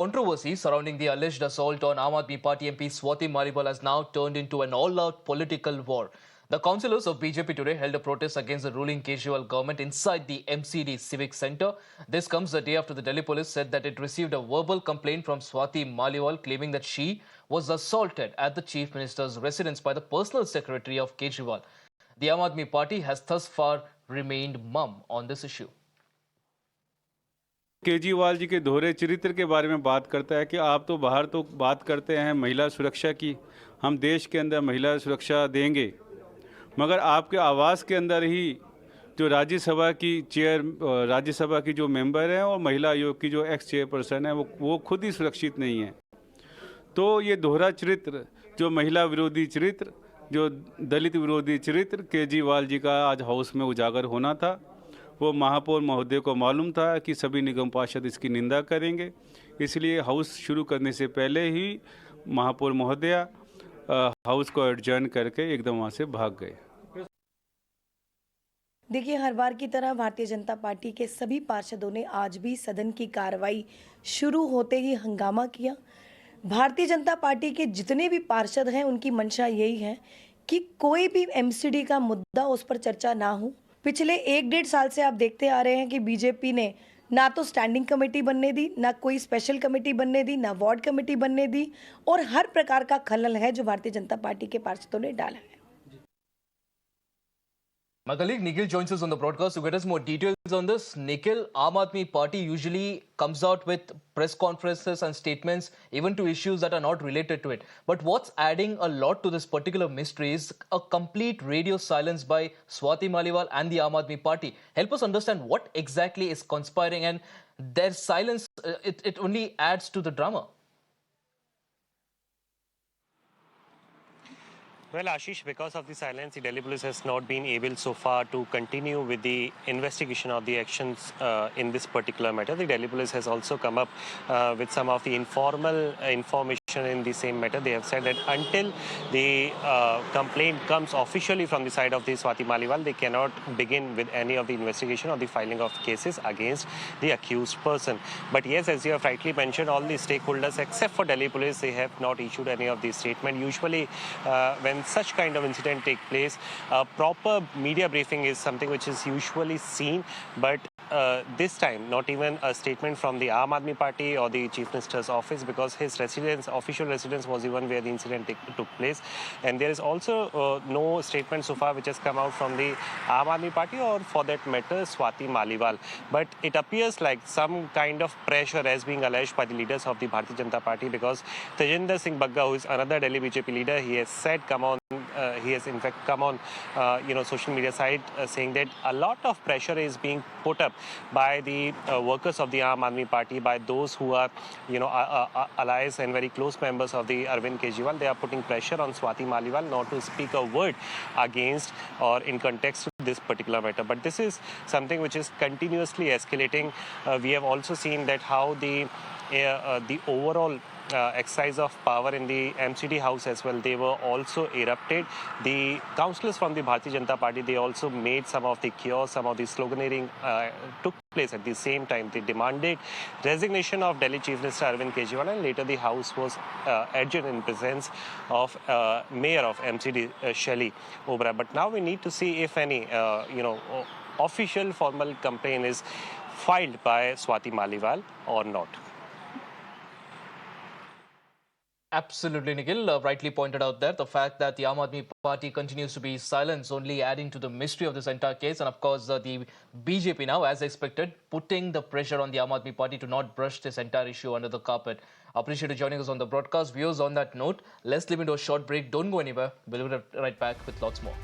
Controversy surrounding the alleged assault on Aam Aadmi Party MP Swati Maliwal has now turned into an all-out political war. The councillors of BJP today held a protest against the ruling Kejriwal government inside the MCD Civic Centre. This comes the day after the Delhi police said that it received a verbal complaint from Swati Maliwal claiming that she was assaulted at the Chief Minister's residence by the personal secretary of Kejriwal. The Aam Aadmi Party has thus far remained mum on this issue. Kejriwal ji के दोहरे चरित्र के बारे में बात करता है कि आप तो बाहर तो बात करते हैं महिला सुरक्षा की, हम देश के अंदर महिला सुरक्षा देंगे, मगर आपके आवास के अंदर ही जो राज्यसभा की जो मेंबर हैं और महिला आयोग की जो एक्स चेयरपर्सन है वो खुद ही सुरक्षित नहीं है। तो ये दोहरा चरित्र, जो महिला विरोधी चरित्र, जो दलित विरोधी चरित्र केजरीवाल जी का आज हाउस में उजागर होना था। वो महापौर महोदय को मालूम था कि सभी निगम पार्षद इसकी निंदा करेंगे, इसलिए हाउस शुरू करने से पहले ही महापौर महोदय हाउस को एडजर्न करके एकदम वहाँ से भाग गए। देखिए, हर बार की तरह भारतीय जनता पार्टी के सभी पार्षदों ने आज भी सदन की कार्रवाई शुरू होते ही हंगामा किया। भारतीय जनता पार्टी के जितने भी पार्षद हैं उनकी मंशा यही है कि कोई भी एमसीडी का मुद्दा उस पर चर्चा ना हो। पिछले 1-1.5 साल से आप देखते आ रहे हैं कि बीजेपी ने ना तो स्टैंडिंग कमेटी बनने दी, ना कोई स्पेशल कमेटी बनने दी, ना वार्ड कमेटी बनने दी, और हर प्रकार का खलल है जो भारतीय जनता पार्टी के पार्षदों ने डाला है। My colleague Nikhil joins us on the broadcast to get us more details on this. Nikhil, Aam Aadmi Party usually comes out with press conferences and statements even to issues that are not related to it. But what's adding a lot to this particular mystery is a complete radio silence by Swati Maliwal and the Aam Aadmi Party. Help us understand what exactly is conspiring, and their silence, it only adds to the drama. Well, Ashish, because of the silence, the Delhi police has not been able so far to continue with the investigation of the actions in this particular matter. The Delhi police has also come up with some of the informal information in the same matter. They have said that until the complaint comes officially from the side of the Swati Maliwal, they cannot begin with any of the investigation or the filing of cases against the accused person. But yes, as you have rightly mentioned, all the stakeholders except for Delhi police, they have not issued any of the statement. Usually when such kind of incident take place, a proper media briefing is something which is usually seen, but this time not even a statement from the Aam Aadmi Party or the Chief Minister's office, because his residence, official residence, was even where the incident took place. And there is also no statement so far which has come out from the Aam Aadmi Party or, for that matter, Swati Maliwal. But it appears like some kind of pressure is being alleged by the leaders of the Bharatiya Janata Party, because Tajinder Singh Bagga, who is another Delhi BJP leader, he has said, he has in fact come on social media site saying that a lot of pressure is being put up by the workers of the Aam Aadmi Party, by those who are allies and very close members of the Arvind Kejriwal. They are putting pressure on Swati Maliwal not to speak a word against or in context to this particular matter. But this is something which is continuously escalating. We have also seen that how the overall exercise of power in the MCD house as well, they were also erupted. The councillors from the Bharatiya Janata Party, they also made some of the chaos, some of the sloganeering took place at the same time. They demanded resignation of Delhi Chief Minister Arvind Kejriwal, and later the house was adjourned in presence of Mayor of MCD, Shelly Obra. But now we need to see if any official formal complaint is filed by Swati Maliwal or not. Absolutely, Nikhil. Rightly pointed out there, the fact that the Aam Aadmi Party continues to be silent, only adding to the mystery of this entire case. And of course, the BJP now, as expected, putting the pressure on the Aam Aadmi Party to not brush this entire issue under the carpet. Appreciate you joining us on the broadcast. Viewers, on that note, let's leave into a short break. Don't go anywhere. We'll be right back with lots more.